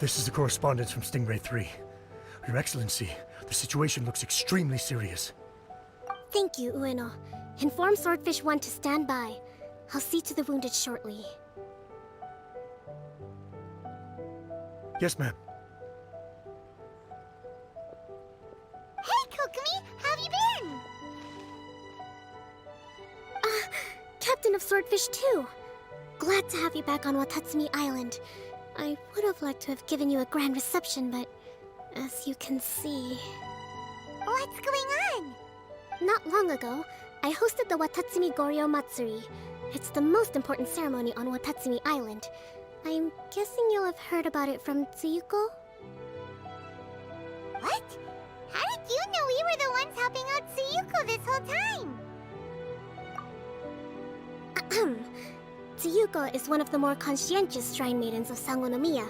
This is the correspondence from Stingray 3. Your Excellency, the situation looks extremely serious. Thank you, Ueno. Inform Swordfish 1 to stand by. I'll see to the wounded shortly. Yes, ma'am. Hey, Kokomi! How have you been? Captain of Swordfish 2. Glad to have you back on Watatsumi Island. I would have liked to have given you a grand reception, but as you can see... What's going on? Not long ago, I hosted the Watatsumi Goryo Matsuri. It's the most important ceremony on Watatsumi Island. I'm guessing you'll have heard about it from Tsuyuko? What? How did you know we were the ones helping out Tsuyuko this whole time? Tsuyuko is one of the more conscientious shrine maidens of Enkanomiya.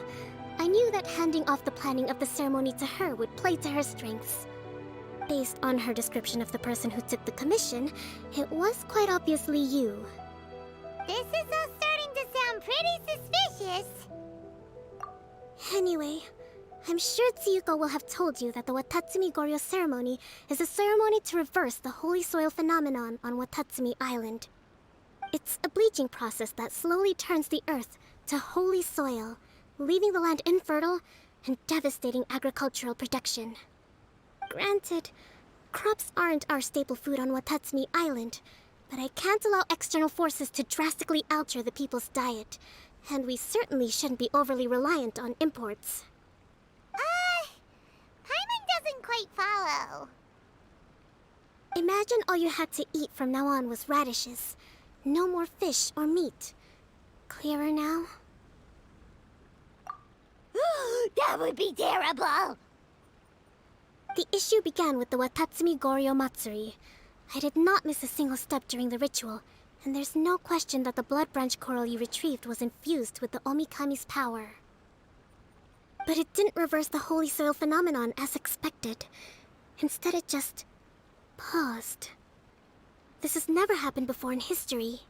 I knew that handing off the planning of the ceremony to her would play to her strengths. Based on her description of the person who took the commission, it was quite obviously you. This is all starting to sound pretty suspicious. Anyway, I'm sure Tsuyuko will have told you that the Watatsumi Goryo ceremony is a ceremony to reverse the holy soil phenomenon on Watatsumi Island. It's a bleaching process that slowly turns the earth to holy soil, leaving the land infertile and devastating agricultural production. Granted, crops aren't our staple food on Watatsumi Island, but I can't allow external forces to drastically alter the people's diet, and we certainly shouldn't be overly reliant on imports. Paimon doesn't quite follow. Imagine all you had to eat from now on was radishes. No more fish or meat. Clearer now? That would be terrible! The issue began with the Watatsumi Goryo Matsuri. I did not miss a single step during the ritual, and there's no question that the blood branch coral you retrieved was infused with the Omikami's power. But it didn't reverse the holy soil phenomenon as expected. Instead, it just... paused. This has never happened before in history.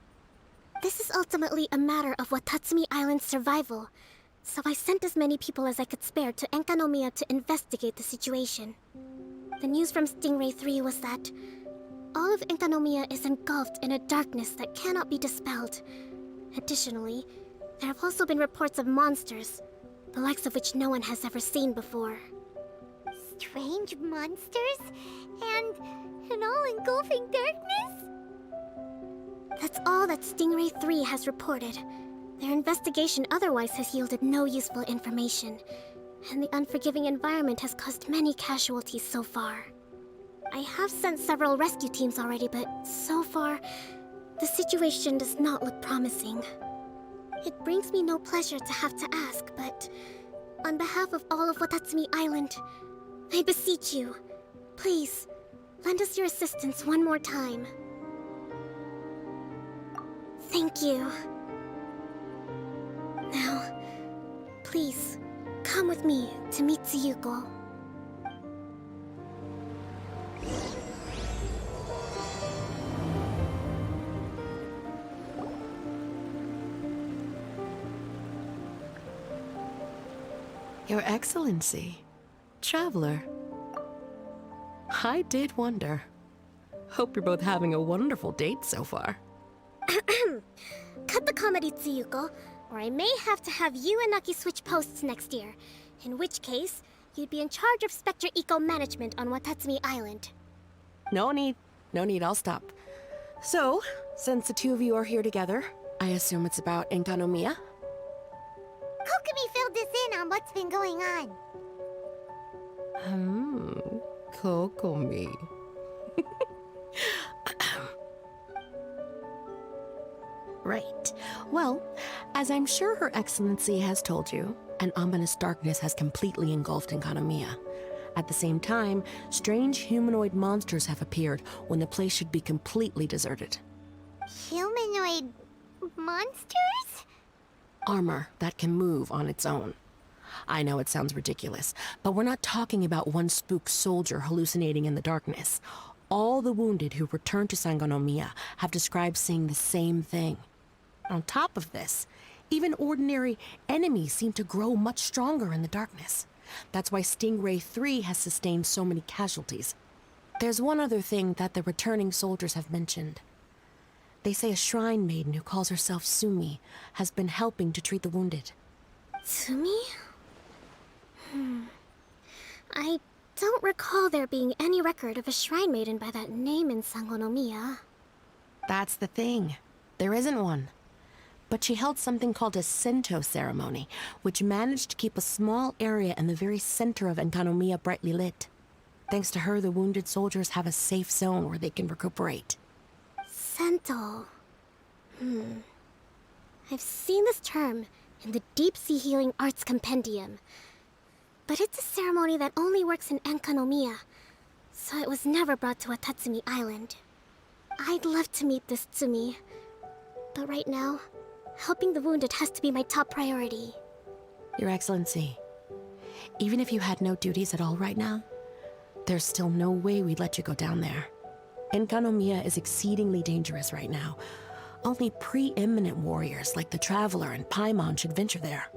This is ultimately a matter of Watatsumi Island's survival, so I sent as many people as I could spare to Enkanomiya to investigate the situation. The news from Stingray 3 was that all of Enkanomiya is engulfed in a darkness that cannot be dispelled. Additionally, there have also been reports of monsters, the likes of which no one has ever seen before. Strange monsters? And an all-engulfing darkness? That's all that Stingray 3 has reported. Their investigation otherwise has yielded no useful information, and the unforgiving environment has caused many casualties so far. I have sent several rescue teams already, but so far, the situation does not look promising. It brings me no pleasure to have to ask, but on behalf of all of Watatsumi Island, I beseech you, please, lend us your assistance one more time. Thank you. Now, please, come with me to meet Tsuyuko. Your Excellency, Traveler. I did wonder. Hope you're both having a wonderful date so far. Cut the comedy, Tsuyuko, or I may have to have you and Naki switch posts next year. In which case, you'd be in charge of Spectre Eco Management on Watatsumi Island. No need, I'll stop. So, since the two of you are here together, I assume it's about Enkanomiya? Kokomi filled us in on what's been going on. Kokomi. Right. Well, as I'm sure Her Excellency has told you, an ominous darkness has completely engulfed Enkanomiya. At the same time, strange humanoid monsters have appeared when the place should be completely deserted. Humanoid monsters? Armor that can move on its own. I know it sounds ridiculous, but we're not talking about one spook soldier hallucinating in the darkness. All the wounded who returned to Enkanomiya have described seeing the same thing. On top of this, Even ordinary enemies seem to grow much stronger in the darkness. That's why Stingray 3 has sustained so many casualties. There's one other thing that the returning soldiers have mentioned. They say a shrine maiden who calls herself Sumi has been helping to treat the wounded. Sumi? I don't recall there being any record of a shrine maiden by that name in Enkanomiya. That's the thing. There isn't one. But she held something called a Sento ceremony, which managed to keep a small area in the very center of Enkanomiya brightly lit. Thanks to her, the wounded soldiers have a safe zone where they can recuperate. Sento. I've seen this term in the Deep Sea Healing Arts Compendium. But it's a ceremony that only works in Enkanomiya, so it was never brought to Watatsumi Island. I'd love to meet this Tsumi, but right now, helping the wounded has to be my top priority. Your Excellency, even if you had no duties at all right now, there's still no way we'd let you go down there. Enkanomiya is exceedingly dangerous right now. Only preeminent warriors like the Traveler and Paimon should venture there.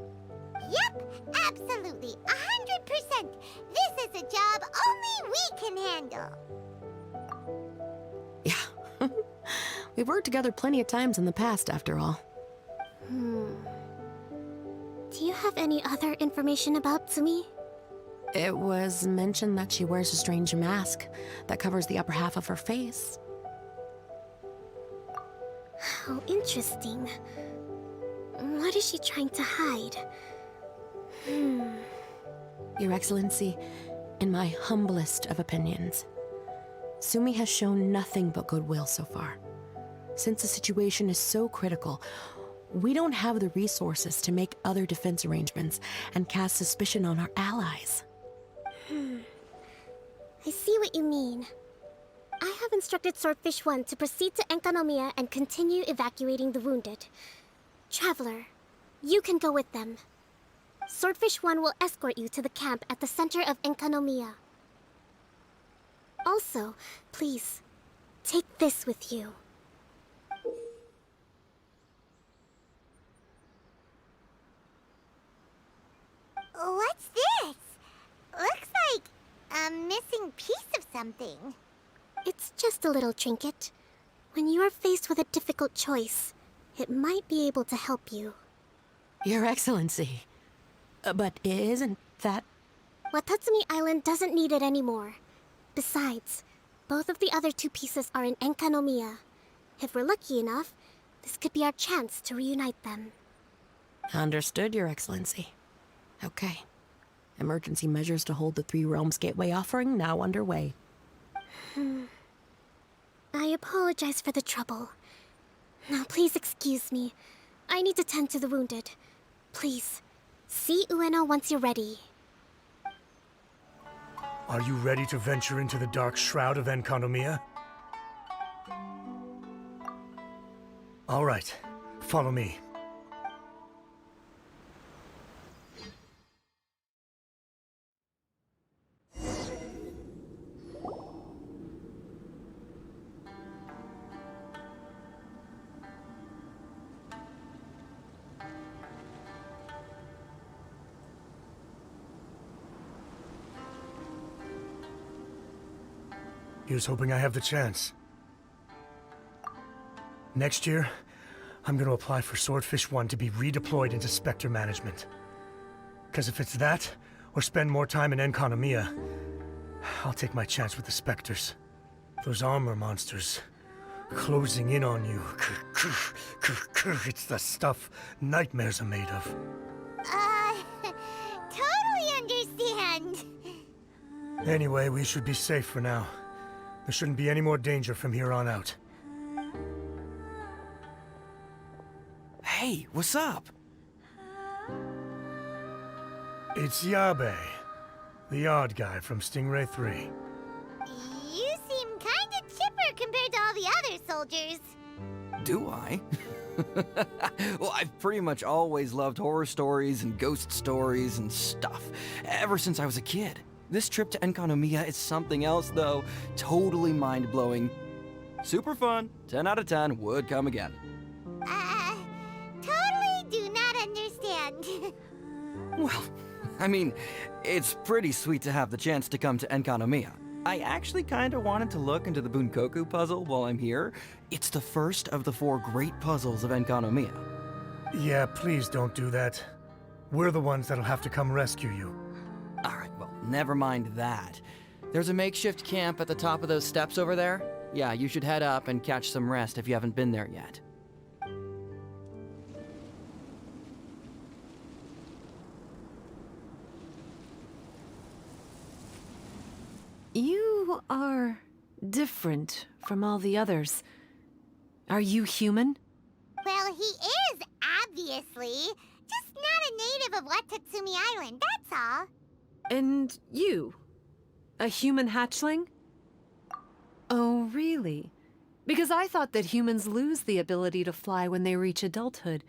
Yep, absolutely, 100%. This is a job only we can handle. Yeah. We've worked together plenty of times in the past, after all. Do you have any other information about Tsumi? It was mentioned that she wears a strange mask that covers the upper half of her face. How interesting. What is she trying to hide? Your Excellency, in my humblest of opinions, Sumi has shown nothing but goodwill so far. Since the situation is so critical, we don't have the resources to make other defense arrangements and cast suspicion on our allies. I see what you mean. I have instructed Swordfish 1 to proceed to Enkanomiya and continue evacuating the wounded. Traveler, you can go with them. Swordfish 1 will escort you to the camp at the center of Enkanomiya. Also, please, take this with you. What's this? Looks like a missing piece of something. It's just a little trinket. When you are faced with a difficult choice, it might be able to help you. Your Excellency. But isn't that... Watatsumi Island doesn't need it anymore. Besides, both of the other two pieces are in Enkanomiya. If we're lucky enough, this could be our chance to reunite them. Understood, Your Excellency. Okay. Emergency measures to hold the Three Realms Gateway offering now underway. I apologize for the trouble. Now please excuse me. I need to tend to the wounded. Please, see Ueno once you're ready. Are you ready to venture into the dark shroud of Enkanomiya? All right, follow me. Here's hoping I have the chance. Next year, I'm gonna apply for Swordfish 1 to be redeployed into Spectre management. Cause if it's that, or spend more time in Enkanomiya, I'll take my chance with the Spectres. Those armor monsters, closing in on you. It's the stuff nightmares are made of. Totally understand. Anyway, we should be safe for now. There shouldn't be any more danger from here on out. Hey, what's up? It's Yabe, the odd guy from Stingray 3. You seem kinda chipper compared to all the other soldiers. Do I? Well, I've pretty much always loved horror stories and ghost stories and stuff, ever since I was a kid. This trip to Enkanomiya is something else, though. Totally mind-blowing. Super fun. 10 out of 10 would come again. Totally do not I mean, it's pretty sweet to have the chance to come to Enkanomiya. I actually kinda wanted to look into the Bunkoku puzzle while I'm here. It's the first of the 4 great puzzles of Enkanomiya. Yeah, please don't do that. We're the ones that'll have to come rescue you. Alright, well, never mind that. There's a makeshift camp at the top of those steps over there. Yeah, you should head up and catch some rest if you haven't been there yet. You are different from all the others. Are you human? Well, he is, obviously. Just not a native of Watatsumi Island, that's all. And you? A human hatchling? Oh, really? Because I thought that humans lose the ability to fly when they reach adulthood.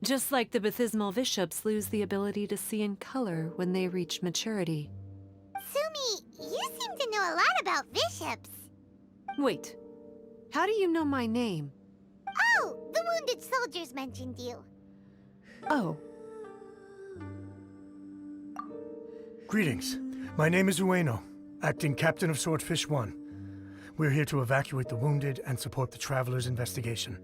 Just like the Bathysmal Bishops lose the ability to see in color when they reach maturity. Sumi, you seem to know a lot about bishops. Wait, how do you know my name? Oh, the wounded soldiers mentioned you. Oh, Greetings. My name is Ueno, acting captain of Swordfish 1. We're here to evacuate the wounded and support the traveler's investigation.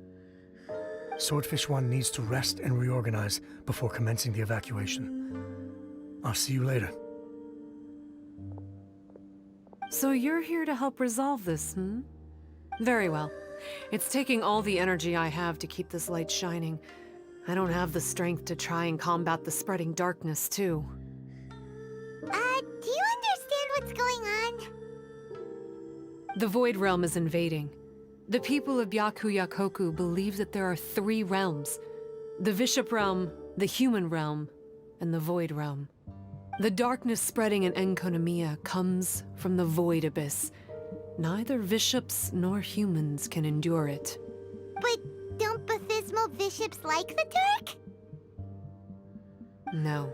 Swordfish 1 needs to rest and reorganize before commencing the evacuation. I'll see you later. so you're here to help resolve this, hmm? Very well. It's taking all the energy I have to keep this light shining. I don't have the strength to try and combat the spreading darkness, too. Do you understand what's going on? The Void Realm is invading. The people of Byakuyakoku believe that there are 3 realms. The Bishop Realm, the Human Realm, and the Void Realm. The darkness spreading in Enkanomiya comes from the Void Abyss. Neither bishops nor humans can endure it. But don't Bathysmal bishops like the dark? No.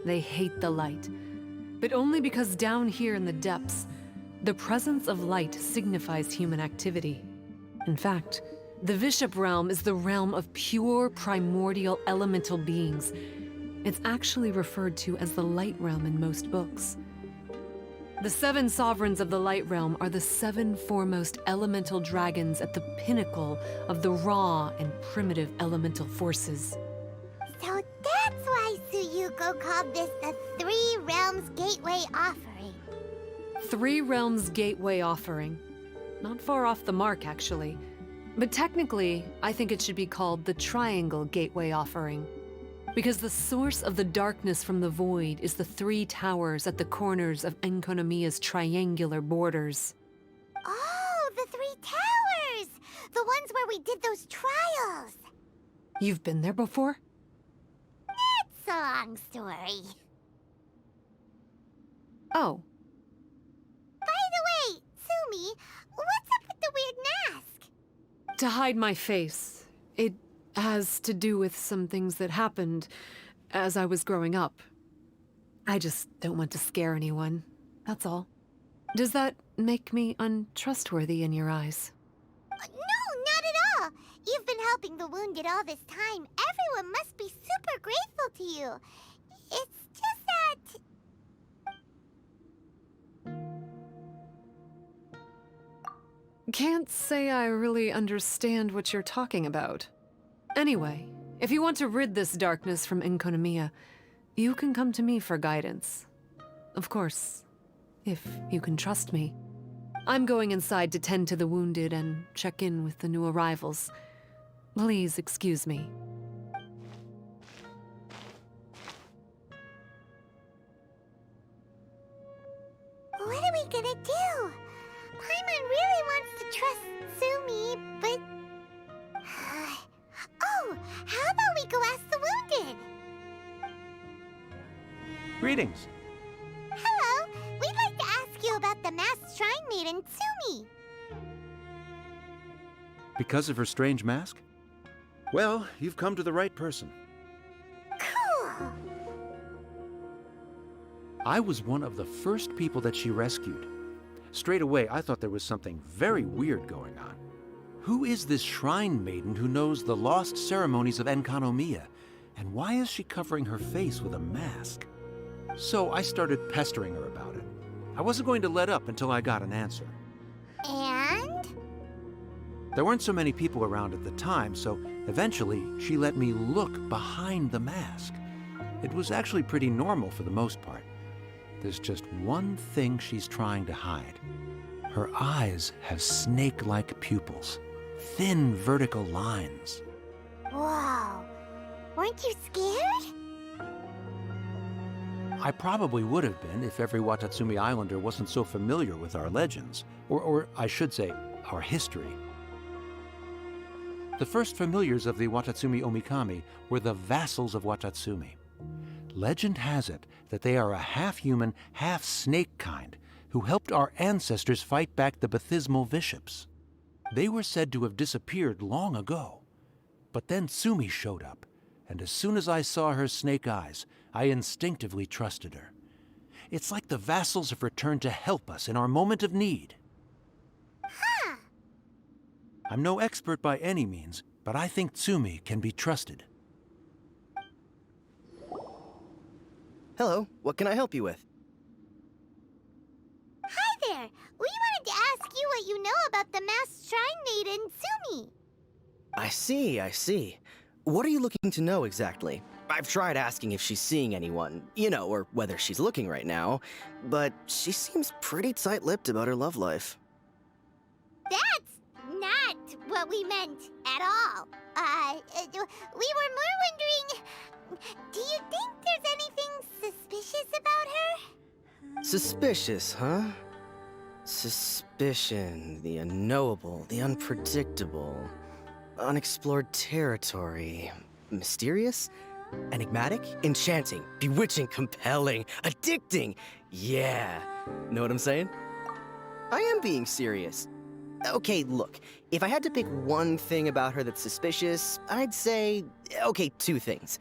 They hate the light. But only because down here in the depths, the presence of light signifies human activity. In fact, the Bishop Realm is the realm of pure primordial elemental beings. It's actually referred to as the Light Realm in most books. The 7 sovereigns of the Light Realm are the 7 foremost elemental dragons at the pinnacle of the raw and primitive elemental forces. So that's why Suyuko called this the 3 Realms Gateway Offering. 3 Realms Gateway Offering. Not far off the mark, actually. But technically, I think it should be called the Triangle Gateway Offering. Because the source of the darkness from the void is the 3 towers at the corners of Enkanomiya's triangular borders. Oh, the 3 towers! The ones where we did those trials! You've been there before? It's a long story. Oh, By the way, Sumi, what's up with the weird mask? to hide my face. It has to do with some things that happened as I was growing up. I just don't want to scare anyone, that's all. Does that make me untrustworthy in your eyes? No, not at all. You've been helping the wounded all this time. Everyone must be super grateful to you. It's just that... Can't say I really understand what you're talking about. Anyway, if you want to rid this darkness from Enkanomiya, you can come to me for guidance. Of course, if you can trust me. I'm going inside to tend to the wounded and check in with the new arrivals. Please excuse me. What are we gonna do? Paimon really wants to trust Sumi, but... Oh, how about we go ask the wounded? Greetings. Hello, we'd like to ask you about the masked shrine maiden, Sumi. Because of her strange mask? Well, you've come to the right person. Cool. I was one of the first people that she rescued. Straight away, I thought there was something very weird going on. Who is this shrine maiden who knows the lost ceremonies of Enkanomiya? And why is she covering her face with a mask? So I started pestering her about it. I wasn't going to let up until I got an answer. And? There weren't so many people around at the time, so eventually she let me look behind the mask. It was actually pretty normal for the most part. There's just one thing she's trying to hide. Her eyes have snake-like pupils, thin vertical lines. Whoa. Weren't you scared? I probably would have been if every Watatsumi Islander wasn't so familiar with our legends, or I should say, our history. The first familiars of the Watatsumi Omikami were the vassals of Watatsumi. Legend has it that they are a half-human, half-snake kind who helped our ancestors fight back the Bathismal Bishops. They were said to have disappeared long ago. But then Tsumi showed up, and as soon as I saw her snake eyes, I instinctively trusted her. It's like the vassals have returned to help us in our moment of need. Huh. I'm no expert by any means, but I think Tsumi can be trusted. Hello, what can I help you with? Hi there. We wanted to ask you what you know about the masked shrine maiden, Tsumi. I see. What are you looking to know exactly? I've tried asking if she's seeing anyone, or whether she's looking right now, but she seems pretty tight-lipped about her love life. That's not what we meant at all. We were more wondering, do you think there's anything suspicious about her? Suspicious, huh? Suspicion, the unknowable, the unpredictable, unexplored territory, mysterious, enigmatic, enchanting, bewitching, compelling, addicting. Yeah, know what I'm saying? I am being serious. Okay, look, if I had to pick one thing about her that's suspicious, I'd say, okay, two things.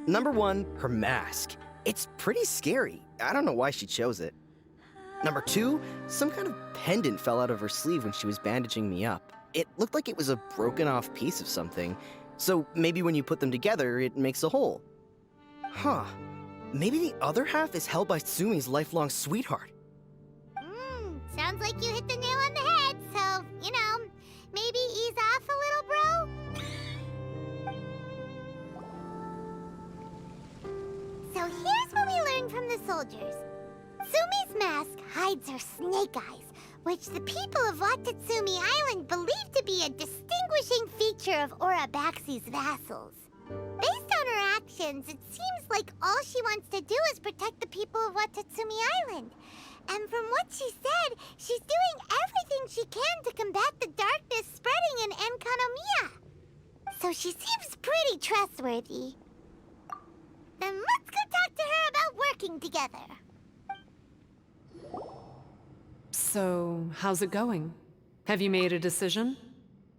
Number one, her mask. It's pretty scary. I don't know why she chose it. Number two, some kind of pendant fell out of her sleeve when she was bandaging me up. It looked like it was a broken off piece of something. So maybe when you put them together, it makes a whole. Huh. Maybe the other half is held by Tsumi's lifelong sweetheart. Sounds like you hit the nail on the head, so, maybe ease off a little, bro? So here's what we learned from the soldiers. Tsumi's mask hides her snake eyes, which the people of Watatsumi Island believe to be a distinguishing feature of Orabaxi's vassals. Based on her actions, it seems like all she wants to do is protect the people of Watatsumi Island. And from what she said, she's doing everything she can to combat the darkness spreading in Enkanomiya. So she seems pretty trustworthy. Then let's go talk to her about working together. So, how's it going? Have you made a decision?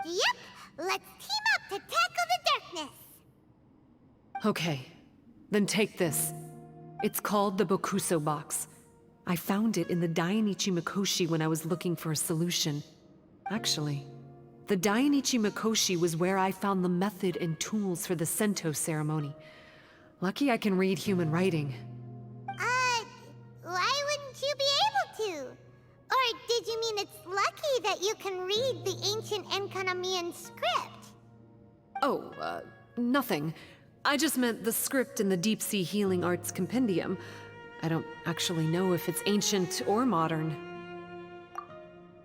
Yep, let's team up to tackle the darkness. Okay, then take this. It's called the Bokuso box. I found it in the Dainichi Mikoshi when I was looking for a solution. Actually, the Dainichi Mikoshi was where I found the method and tools for the Sento ceremony. Lucky I can read human writing. Why wouldn't you be able to? Or did you mean it's lucky that you can read the ancient Enkanomiyan script? Oh, nothing. I just meant the script in the Deep Sea Healing Arts Compendium. I don't actually know if it's ancient or modern.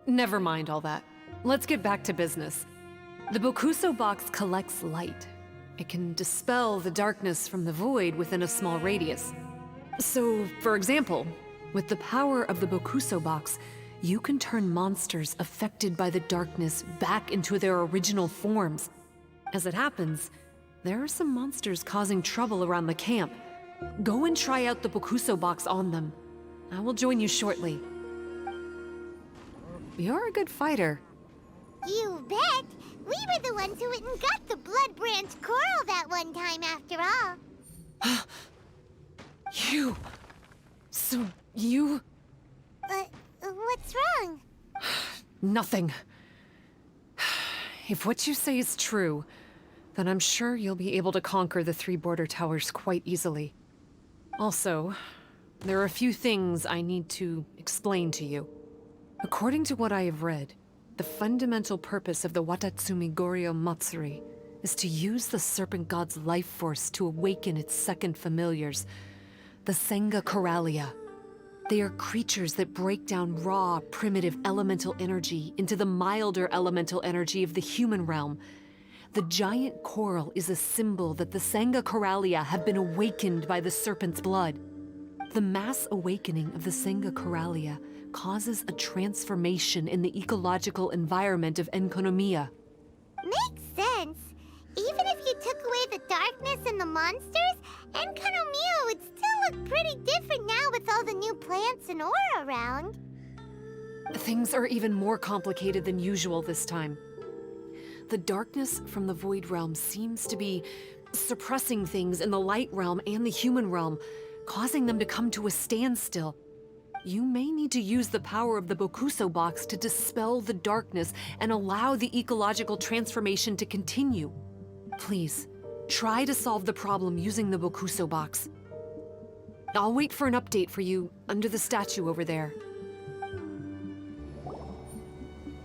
Never mind all that. Let's get back to business. The Bokuso box collects light. It can dispel the darkness from the void within a small radius. So, for example, with the power of the Bokuso box, you can turn monsters affected by the darkness back into their original forms. As it happens, there are some monsters causing trouble around the camp. Go and try out the Bokuso box on them. I will join you shortly. You're a good fighter. You bet! We were the ones who went and got the Blood Branch Coral that one time after all. You... So, you... What's wrong? Nothing. If what you say is true, then I'm sure you'll be able to conquer the 3 border towers quite easily. Also, there are a few things I need to explain to you. According to what I have read, the fundamental purpose of the Watatsumi Goryo Matsuri is to use the Serpent God's life force to awaken its second familiars, the Senga Coralia. They are creatures that break down raw, primitive elemental energy into the milder elemental energy of the human realm. The giant coral is a symbol that the Senga Coralia have been awakened by the serpent's blood. The mass awakening of the Senga Coralia causes a transformation in the ecological environment of Enkanomiya. Makes sense. Even if you took away the darkness and the monsters, Enkanomiya would still look pretty different now with all the new plants and ore around. Things are even more complicated than usual this time. The darkness from the Void Realm seems to be suppressing things in the Light Realm and the human realm, causing them to come to a standstill. You may need to use the power of the Bokuso box to dispel the darkness and allow the ecological transformation to continue. Please, try to solve the problem using the Bokuso box. I'll wait for an update for you under the statue over there.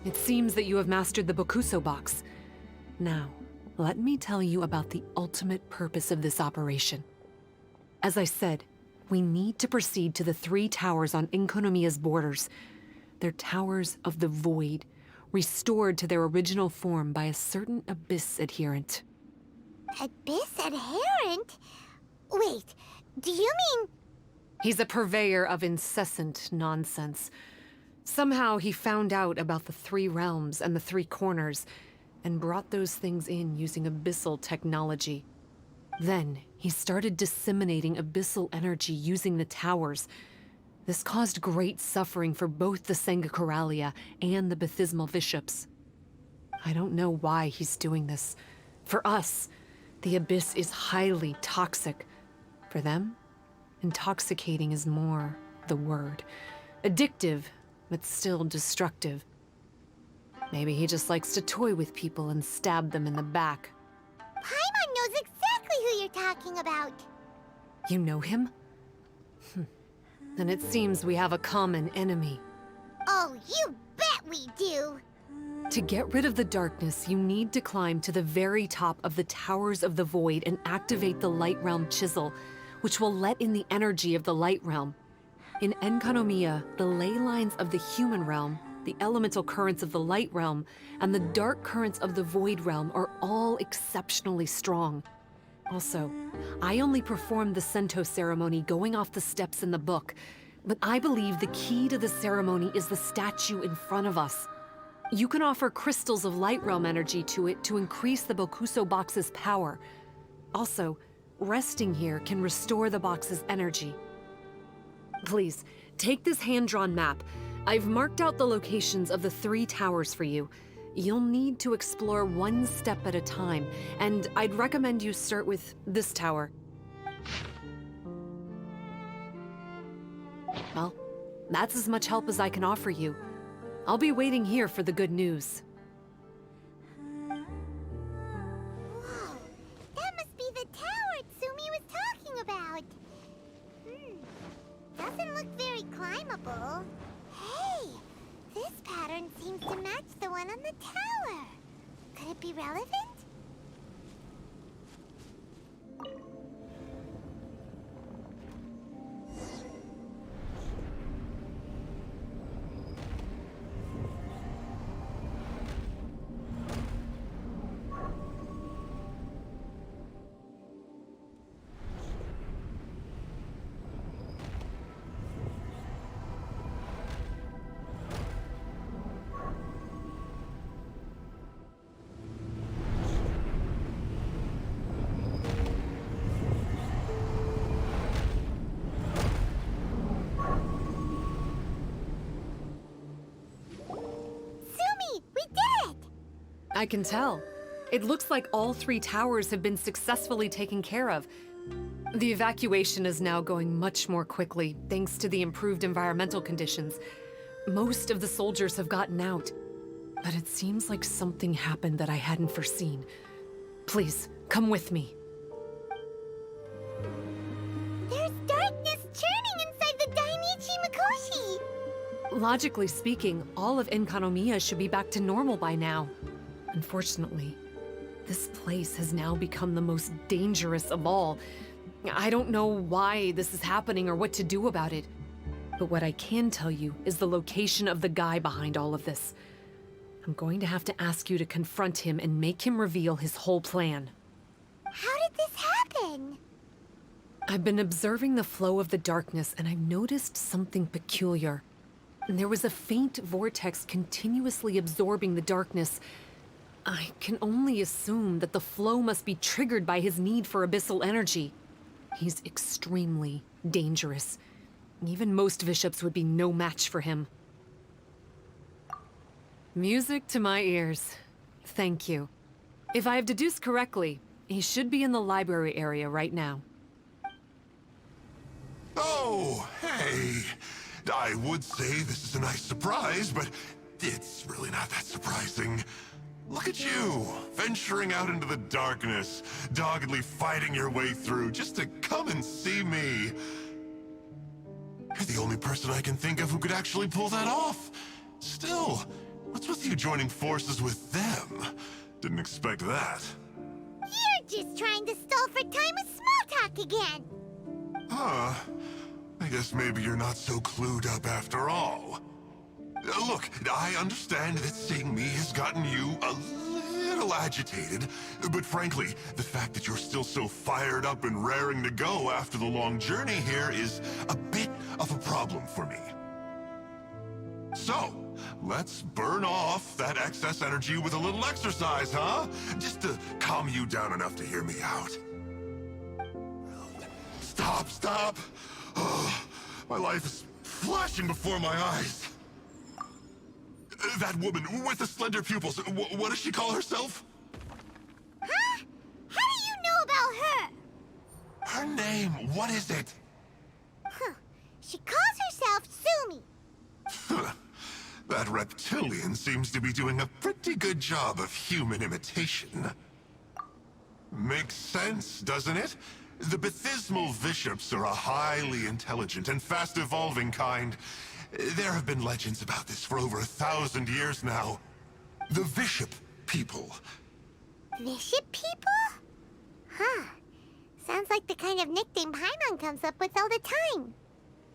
It seems that you have mastered the Bokuso box. Now, let me tell you about the ultimate purpose of this operation. As I said, we need to proceed to the 3 towers on Enkanomiya's borders. They're towers of the void, restored to their original form by a certain Abyss adherent. Abyss adherent? Wait, do you mean... He's a purveyor of incessant nonsense. Somehow he found out about the 3 realms and the 3 corners, and brought those things in using abyssal technology. Then, he started disseminating abyssal energy using the towers. This caused great suffering for both the Senga Coralia and the Baptismal Bishops. I don't know why he's doing this. For us, the Abyss is highly toxic. For them, intoxicating is more the word. Addictive, but still destructive. Maybe he just likes to toy with people and stab them in the back. Paimon knows exactly who you're talking about. You know him? Then it seems we have a common enemy. Oh, you bet we do. To get rid of the darkness, you need to climb to the very top of the Towers of the Void and activate the Light Realm Chisel, which will let in the energy of the Light Realm. In Enkanomiya, the ley lines of the human realm, the elemental currents of the Light Realm, and the dark currents of the Void Realm are all exceptionally strong. Also, I only performed the Sento ceremony going off the steps in the book, but I believe the key to the ceremony is the statue in front of us. You can offer crystals of Light Realm energy to it to increase the Bokuso box's power. Also, resting here can restore the box's energy. Please, take this hand-drawn map. I've marked out the locations of the 3 towers for you. You'll need to explore one step at a time, and I'd recommend you start with this tower. Well, that's as much help as I can offer you. I'll be waiting here for the good news. Whoa, that must be the tower Tsumi was talking about. Doesn't look very climbable. Hey, this pattern seems to match the one on the tower. Could it be relevant? I can tell. It looks like all 3 towers have been successfully taken care of. The evacuation is now going much more quickly, thanks to the improved environmental conditions. Most of the soldiers have gotten out. But it seems like something happened that I hadn't foreseen. Please, come with me. There's darkness churning inside Logically speaking, all of Enkanomiya should be back to normal by now. Unfortunately, this place has now become the most dangerous of all. I don't know why this is happening or what to do about it. But what I can tell you is the location of the guy behind all of this. I'm going to have to ask you to confront him and make him reveal his whole plan. How did this happen? I've been observing the flow of the darkness, and I've noticed something peculiar. There was a faint vortex continuously absorbing the darkness. I can only assume that the flow must be triggered by his need for abyssal energy. He's extremely dangerous. Even most bishops would be no match for him. Music to my ears. Thank you. If I have deduced correctly, he should be in the library area right now. Oh, hey. I would say this is a nice surprise, but it's really not that surprising. Look at you, venturing out into the darkness, doggedly fighting your way through just to come and see me. You're the only person I can think of who could actually pull that off. Still, what's with you joining forces with them? Didn't expect that. You're just trying to stall for time with small talk again. Huh. I guess maybe you're not so clued up after all. Look, I understand that seeing me has gotten you a little agitated, but frankly, the fact that you're still so fired up and raring to go after the long journey here is a bit of a problem for me. So, let's burn off that excess energy with a little exercise, huh? Just to calm you down enough to hear me out. Stop! Oh, my life is flashing before my eyes. That woman with the slender pupils, what does she call herself? Huh? How do you know about her? Her name, what is it? Huh. She calls herself Sumi. That reptilian seems to be doing a pretty good job of human imitation. Makes sense, doesn't it? The Baptismal Bishops are a highly intelligent and fast-evolving kind. There have been legends about this for over 1,000 years now. The Bishop people. Bishop people? Huh. Sounds like the kind of nickname Paimon comes up with all the time.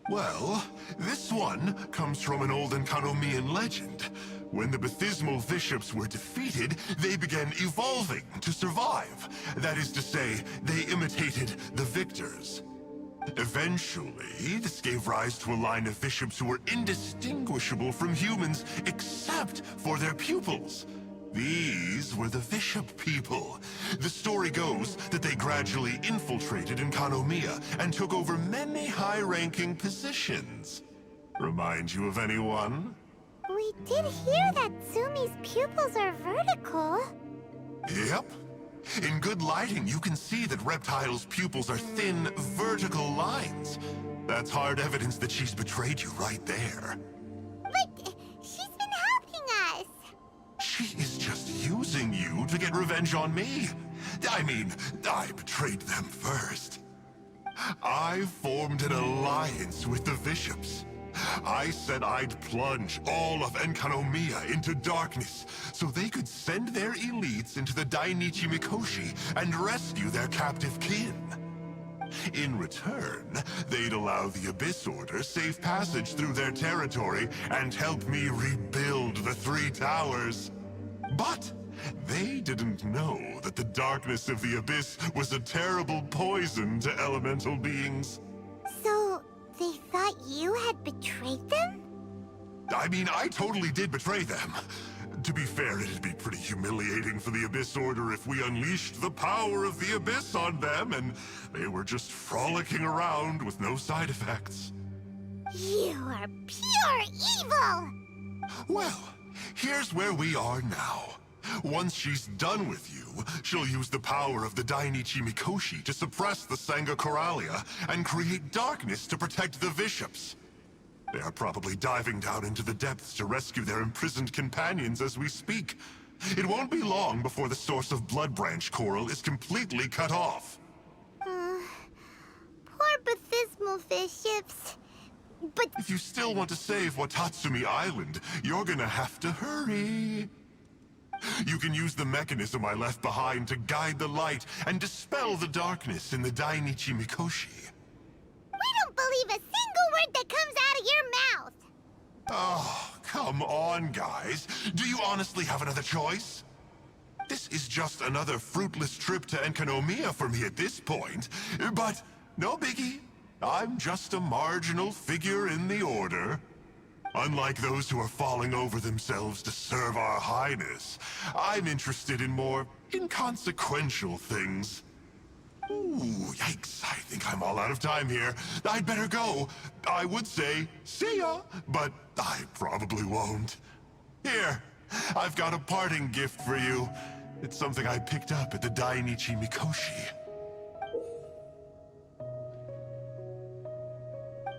Well, this one comes from an old Enkanomiyan legend. When the Baptismal Bishops were defeated, they began evolving to survive. That is to say, they imitated the victors. Eventually, this gave rise to a line of bishops who were indistinguishable from humans except for their pupils. These were the Bishop people. The story goes that they gradually infiltrated Enkanomiya and took over many high-ranking positions. Remind you of anyone? We did hear that Sumi's pupils are vertical. Yep. In good lighting, you can see that Reptile's pupils are thin, vertical lines. That's hard evidence that she's betrayed you right there. But she's been helping us. She is just using you to get revenge on me. I mean, I betrayed them first. I formed an alliance with the bishops. I said I'd plunge all of Enkanomiya into darkness so they could send their elites into the Dainichi Mikoshi and rescue their captive kin. In return, they'd allow the Abyss Order safe passage through their territory and help me rebuild the Three Towers. But they didn't know that the darkness of the Abyss was a terrible poison to elemental beings. So, they thought you had betrayed them? I mean, I totally did betray them. To be fair, it'd be pretty humiliating for the Abyss Order if we unleashed the power of the Abyss on them and they were just frolicking around with no side effects. You are pure evil! Well, here's where we are now. Once she's done with you, she'll use the power of the Dainichi Mikoshi to suppress the Sangha Coralia and create darkness to protect the bishops. They are probably diving down into the depths to rescue their imprisoned companions as we speak. It won't be long before the source of Blood Branch Coral is completely cut off. Poor Baptismal bishops. But If you still want to save Watatsumi Island, you're gonna have to hurry. You can use the mechanism I left behind to guide the light and dispel the darkness in the Dainichi Mikoshi. we don't believe a single word that comes out of your mouth! Oh, come on, guys. Do you honestly have another choice? This is just another fruitless trip to Enkanomiya for me at this point. But no biggie. I'm just a marginal figure in the Order. Unlike those who are falling over themselves to serve our Highness, I'm interested in more inconsequential things. Ooh, yikes. I think I'm all out of time here. I'd better go. I would say, see ya, but I probably won't. Here, I've got a parting gift for you. It's something I picked up at the Dainichi Mikoshi.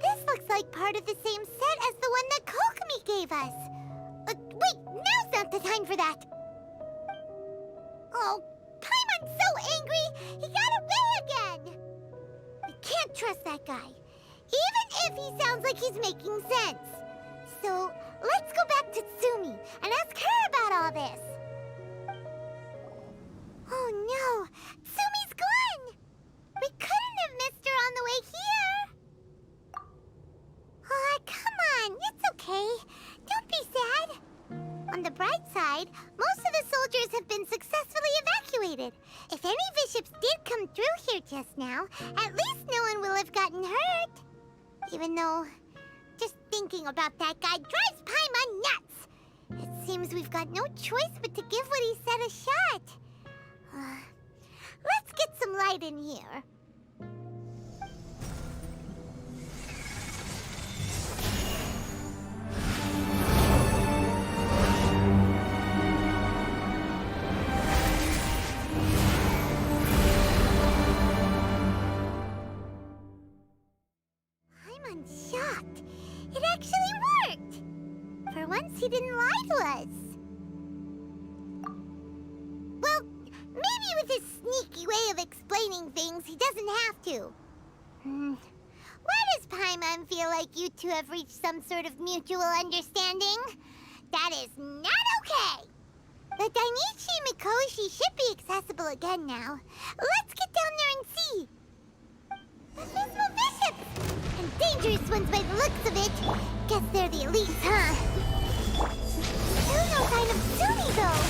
This looks like part of the same set as the one that Kokomi gave us. Wait, now's not the time for that. Oh, Paimon's so angry, he got away again. I can't trust that guy, even if he sounds like he's making sense. So, let's go back to Tsumi and ask her about all this. Oh no, Tsumi's gone! We couldn't have missed her on the way here. Oh, come on, it's okay. Don't be sad. On the bright side, most of the soldiers have been successfully evacuated. If any bishops did come through here just now, at least no one will have gotten hurt. Even though, just thinking about that guy drives Paimon nuts. It seems we've got no choice but to give what he said a shot. Let's get some light in here. I'm shocked. It actually worked. For once, he didn't lie to us. Well, maybe with his sneaky way of explaining things, he doesn't have to. Why does Paimon feel like you two have reached some sort of mutual understanding? That is not okay! The Dainichi Mikoshi should be accessible again now. Let's get down there and see. Baptismal bishops! And dangerous ones by the looks of it. Guess they're the elites, huh? Still no sign of Tsumi, though.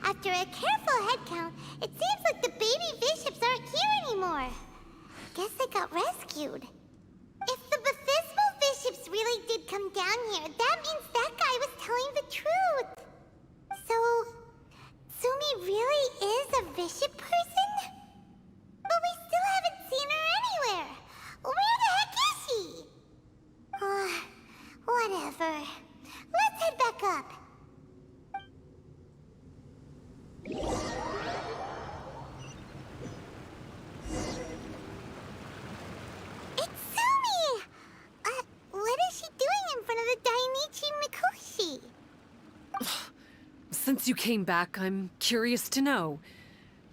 After a careful head count, it seems like the baby bishops aren't here anymore. Guess they got rescued. If the baptismal bishops really did come down here, that means that guy was telling the truth. So, Tsumi really is a bishop person? But we still haven't seen her anywhere. Where the heck is she? Whatever. Let's head back up. It's Tsumi! What is she doing in front of the Dainichi Mikoshi? Since you came back, I'm curious to know.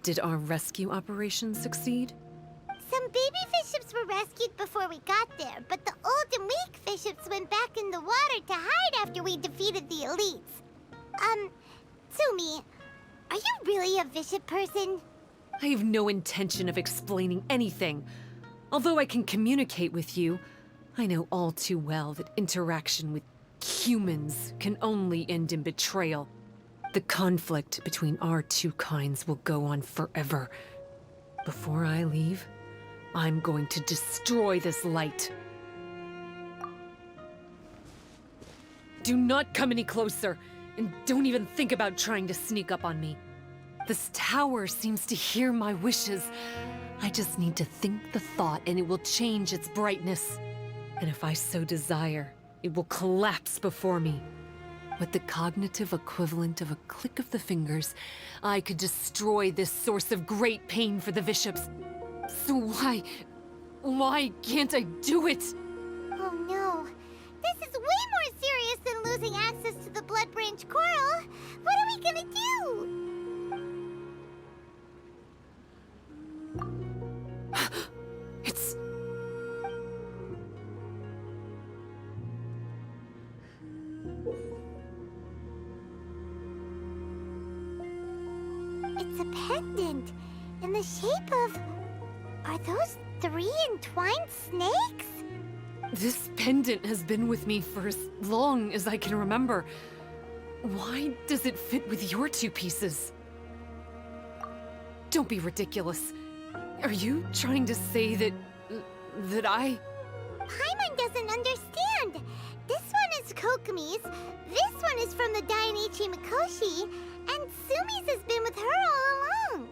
Did our rescue operation succeed? Some baby bishops were rescued before we got there, but the old and weak bishops went back in the water to hide after we defeated the elites. Tsumi, are you really a bishop person? I have no intention of explaining anything. Although I can communicate with you, I know all too well that interaction with humans can only end in betrayal. The conflict between our two kinds will go on forever. Before I leave, I'm going to destroy this light. Do not come any closer, and don't even think about trying to sneak up on me. This tower seems to hear my wishes. I just need to think the thought and it will change its brightness. And if I so desire, it will collapse before me. With the cognitive equivalent of a click of the fingers, I could destroy this source of great pain for the bishops. So why can't I do it? Oh no. This is way more serious than losing access to the Blood Branch Coral. What are we gonna do? It's a pendant in the shape of... Are those 3 entwined snakes? This pendant has been with me for as long as I can remember. Why does it fit with your 2 pieces? Don't be ridiculous. Are you trying to say that I... Paimon doesn't understand. This one is Kokomi's, this one is from the Dainichi Mikoshi, and Sumi's has been with her all along.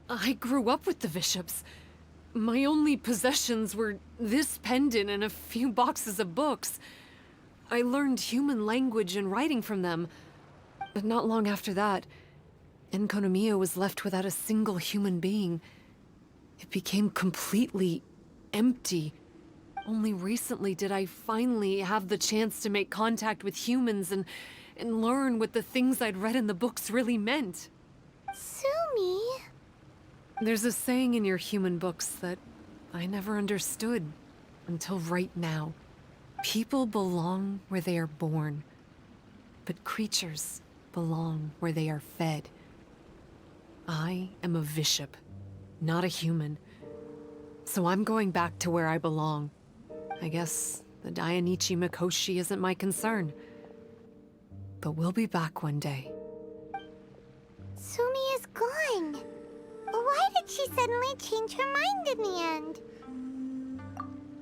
I grew up with the Bishops. My only possessions were this pendant and a few boxes of books. I learned human language and writing from them. But not long after that, Enkanomiya was left without a single human being. It became completely empty. Only recently did I finally have the chance to make contact with humans and learn what the things I'd read in the books really meant. Sumi? There's a saying in your human books that I never understood until right now. People belong where they are born, but creatures belong where they are fed. I am a bishop, not a human. So I'm going back to where I belong. I guess the Dainichi Mikoshi isn't my concern. But we'll be back one day. Sumi is gone. Why did she suddenly change her mind in the end?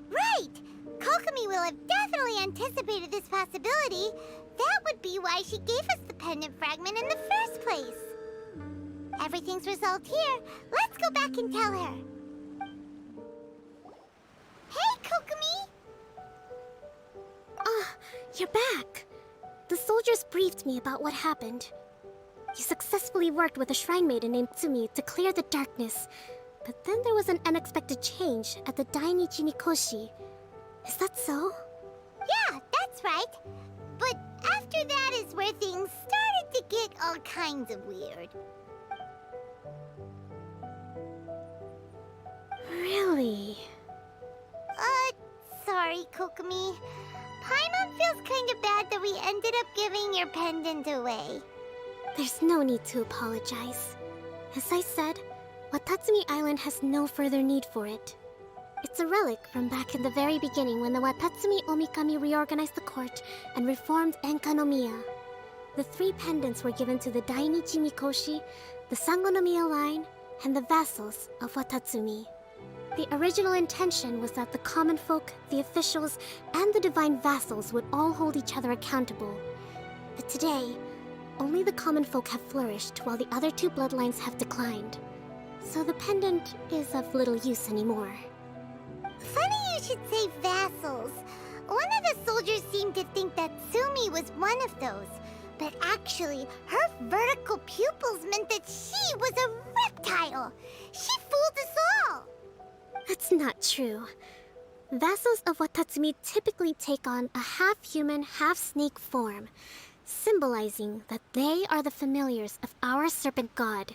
Right! Kokomi will have definitely anticipated this possibility. That would be why she gave us the pendant fragment in the first place. Everything's resolved here. Let's go back and tell her. Hey, Kokomi! You're back. The soldiers briefed me about what happened. You successfully worked with a shrine maiden named Tsumi to clear the darkness, but then there was an unexpected change at the Dainichi Mikoshi. Is that so? Yeah, that's right. But after that is where things started to get all kinds of weird. Really? Sorry, Kokomi. Paimon feels kind of bad that we ended up giving your pendant away. There's no need to apologize. As I said, Watatsumi Island has no further need for it. It's a relic from back in the very beginning when the Watatsumi Omikami reorganized the court and reformed Enkanomiya. The 3 pendants were given to the Dainichi Mikoshi, the Sangonomiya line, and the vassals of Watatsumi. The original intention was that the common folk, the officials, and the divine vassals would all hold each other accountable. But today, only the common folk have flourished while the other 2 bloodlines have declined. So the pendant is of little use anymore. Funny you should say vassals. One of the soldiers seemed to think that Sumi was one of those. But actually, her vertical pupils meant that she was a reptile. She fooled us all. That's not true. Vassals of Watatsumi typically take on a half-human, half-snake form, symbolizing that they are the familiars of our serpent god.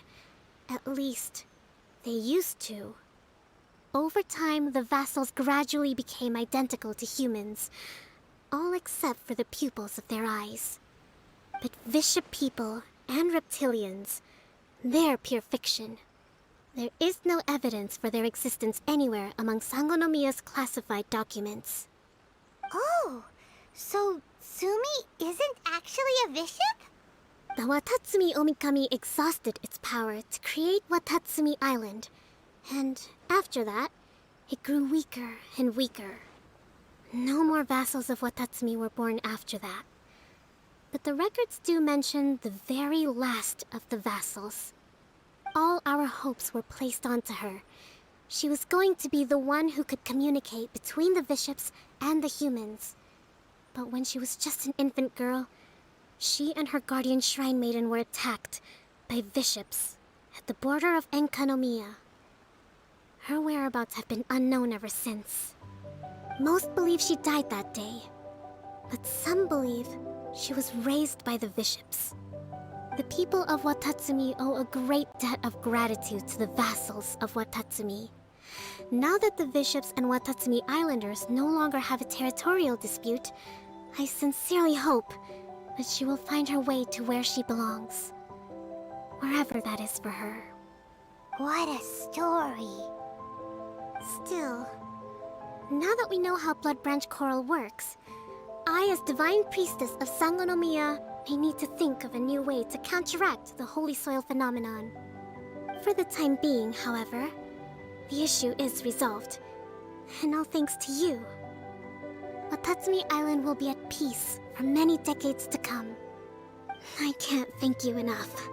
At least, they used to. Over time, the vassals gradually became identical to humans, all except for the pupils of their eyes. But bishop people and reptilians, they're pure fiction. There is no evidence for their existence anywhere among Sangonomiya's classified documents. Oh, so Sumi isn't actually a bishop? The Watatsumi Omikami exhausted its power to create Watatsumi Island, and after that, it grew weaker and weaker. No more vassals of Watatsumi were born after that. But the records do mention the very last of the vassals. All our hopes were placed onto her. She was going to be the one who could communicate between the bishops and the humans. But when she was just an infant girl, she and her guardian shrine maiden were attacked by bishops at the border of Enkanomiya. Her whereabouts have been unknown ever since. Most believe she died that day, but some believe she was raised by the bishops. The people of Watatsumi owe a great debt of gratitude to the vassals of Watatsumi. Now that the bishops and Watatsumi Islanders no longer have a territorial dispute, I sincerely hope but she will find her way to where she belongs. Wherever that is for her. What a story. Still, now that we know how Blood Branch Coral works, I, as Divine Priestess of Enkanomiya, may need to think of a new way to counteract the Holy Soil phenomenon. For the time being, however, the issue is resolved, and all thanks to you. Watatsumi Island will be at peace for many decades to come. I can't thank you enough.